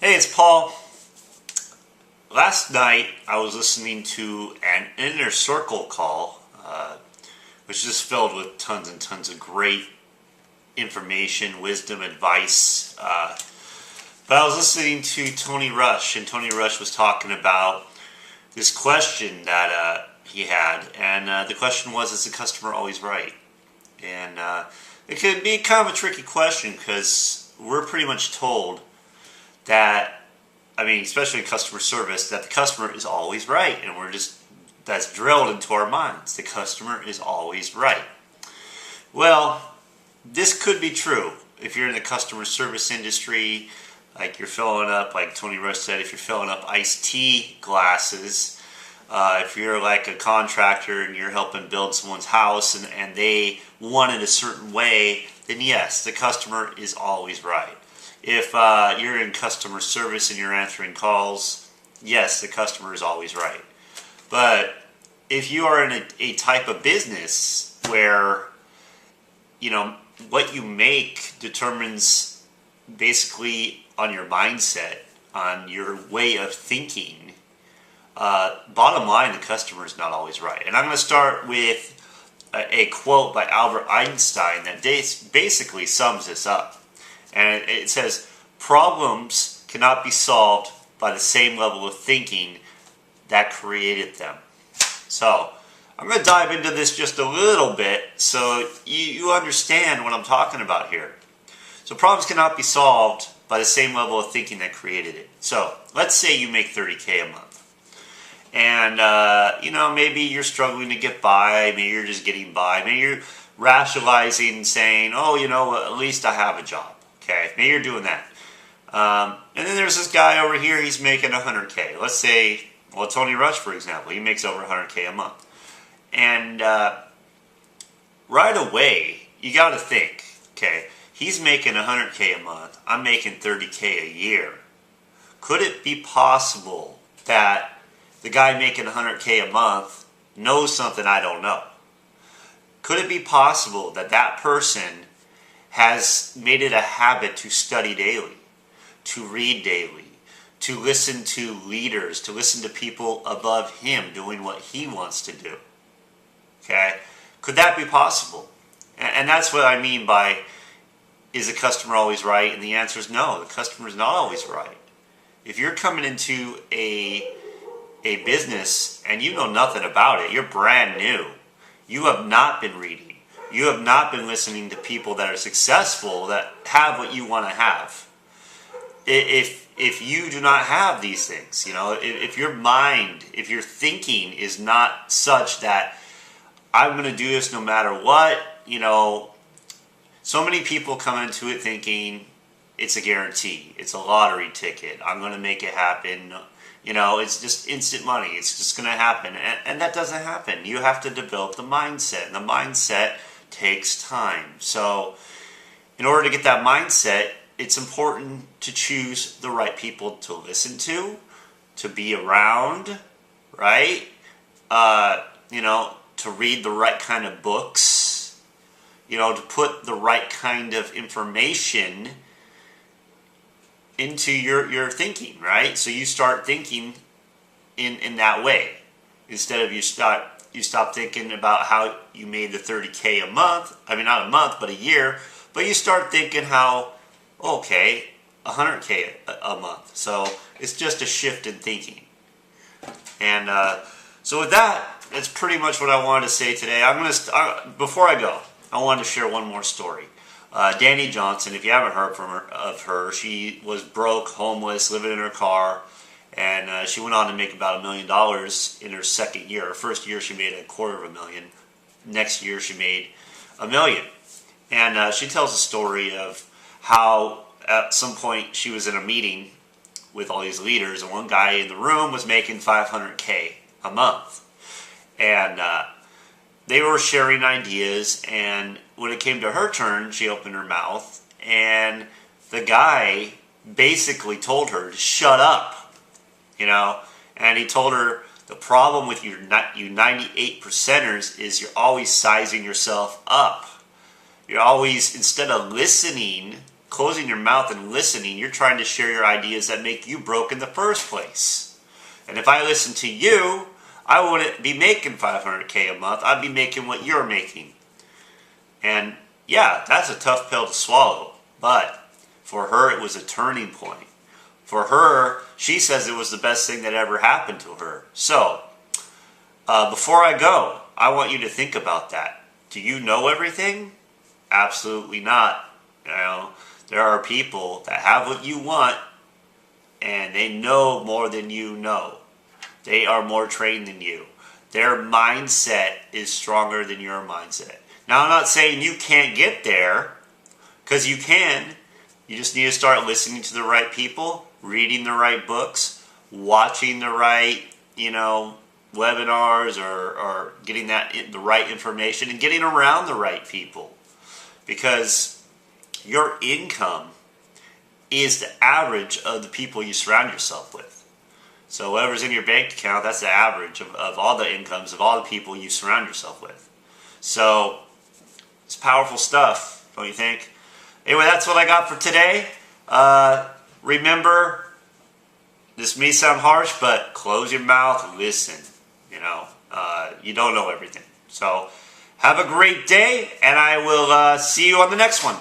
Hey, it's Paul. Last night I was listening to an Inner Circle call, which is just filled with tons and tons of great information, wisdom, advice. But I was listening to Tony Rush, and Tony Rush was talking about this question that he had, and the question was, is the customer always right? And it could be kind of a tricky question because we're pretty much told that, especially in customer service, that the customer is always right, and that's drilled into our minds. The customer is always right. Well, this could be true if you're in the customer service industry, like you're filling up, like Tony Rush said, if you're filling up iced tea glasses, if you're like a contractor and you're helping build someone's house and they want it a certain way, then yes, the customer is always right. If you're in customer service and you're answering calls, yes, the customer is always right. But if you are in a type of business where, what you make determines basically on your mindset, on your way of thinking, bottom line, the customer is not always right. And I'm going to start with a quote by Albert Einstein that basically sums this up. And it says, problems cannot be solved by the same level of thinking that created them. So, I'm going to dive into this just a little bit so you understand what I'm talking about here. So, problems cannot be solved by the same level of thinking that created it. So, let's say you make $30K a month. And, maybe you're struggling to get by, maybe you're just getting by, maybe you're rationalizing saying, at least I have a job. Okay, maybe you're doing that. And then there's this guy over here, he's making $100K. Let's say, Tony Rush, for example, he makes over $100K a month. And right away, you got to think, okay, he's making $100K a month, I'm making $30K a year. Could it be possible that the guy making $100K a month knows something I don't know? Could it be possible that that person has made it a habit to study daily, to read daily, to listen to leaders, to listen to people above him doing what he wants to do? Okay? Could that be possible? And that's what I mean by, is the customer always right? And the answer is no, the customer is not always right. If you're coming into a business and you know nothing about it, you're brand new, you have not been reading, you have not been listening to people that are successful, that have what you want to have. If you do not have these things, if your mind, if your thinking is not such that I'm going to do this no matter what, so many people come into it thinking it's a guarantee, it's a lottery ticket, I'm going to make it happen, it's just instant money, it's just going to happen. And that doesn't happen. You have to develop the mindset, and the mindset takes time. So in order to get that mindset, it's important to choose the right people to listen to be around, right? To read the right kind of books, to put the right kind of information into your thinking, right? So you start thinking in that way. Instead of you stop thinking about how you made the $30K a month. Not a month, but a year. But you start thinking how, okay, $100K a month. So it's just a shift in thinking. And so with that, that's pretty much what I wanted to say today. Before I go, I wanted to share one more story. Danny Johnson, if you haven't heard of her, she was broke, homeless, living in her car. And she went on to make about $1 million in her second year. Her first year she made $250,000. Next year she made $1 million. And she tells a story of how at some point she was in a meeting with all these leaders, and one guy in the room was making $500K a month. And they were sharing ideas, and when it came to her turn, she opened her mouth, and the guy basically told her to shut up. And he told her the problem with you 98 percenters is you're always sizing yourself up. You're always, instead of listening closing your mouth and listening, you're trying to share your ideas that make you broke in the first place. And if I listen to you, I wouldn't be making $500K a month. I'd be making what you're making. And yeah, that's a tough pill to swallow. But for her, it was a turning point. For her, she says it was the best thing that ever happened to her. So, before I go, I want you to think about that. Do you know everything? Absolutely not. You know, there are people that have what you want, and they know more than you know. They are more trained than you. Their mindset is stronger than your mindset. Now, I'm not saying you can't get there, because you can. You just need to start listening to the right people, reading the right books, watching the right, webinars, or getting the right information, and getting around the right people. Because your income is the average of the people you surround yourself with. So whatever's in your bank account, that's the average of all the incomes of all the people you surround yourself with. So it's powerful stuff, don't you think? Anyway, that's what I got for today. Remember, this may sound harsh, but close your mouth, listen. You don't know everything. So have a great day, and I will see you on the next one.